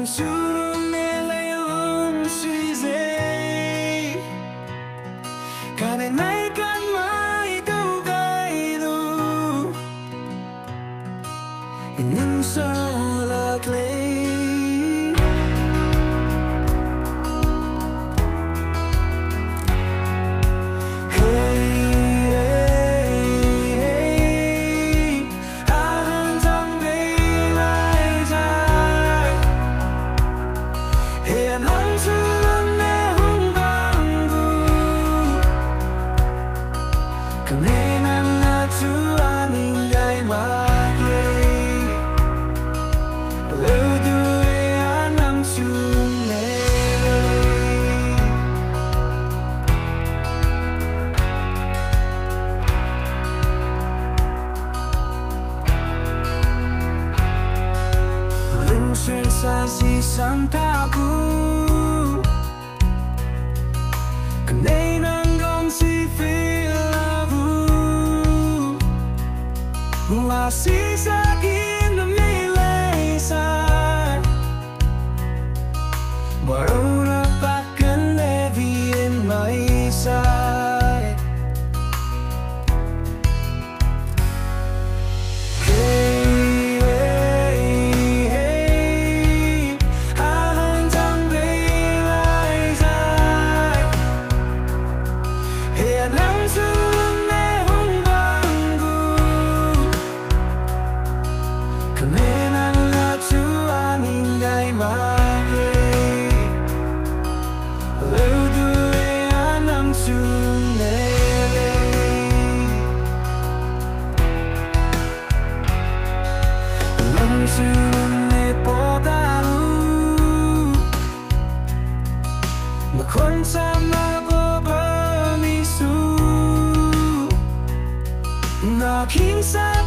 xuống nên lấy ôm suy dễ cả đời nay cơn mãi câu gai lu nhưng sao lạc lấy xa xỉ sang ta bu cần đây nắng gom si phi la vu mà si sa kia nó mi lệ sa mà đâu đã bắt cần để vì em mãi saiคนซ้ำมาบ่เบอร์มีสูน่าคิงซา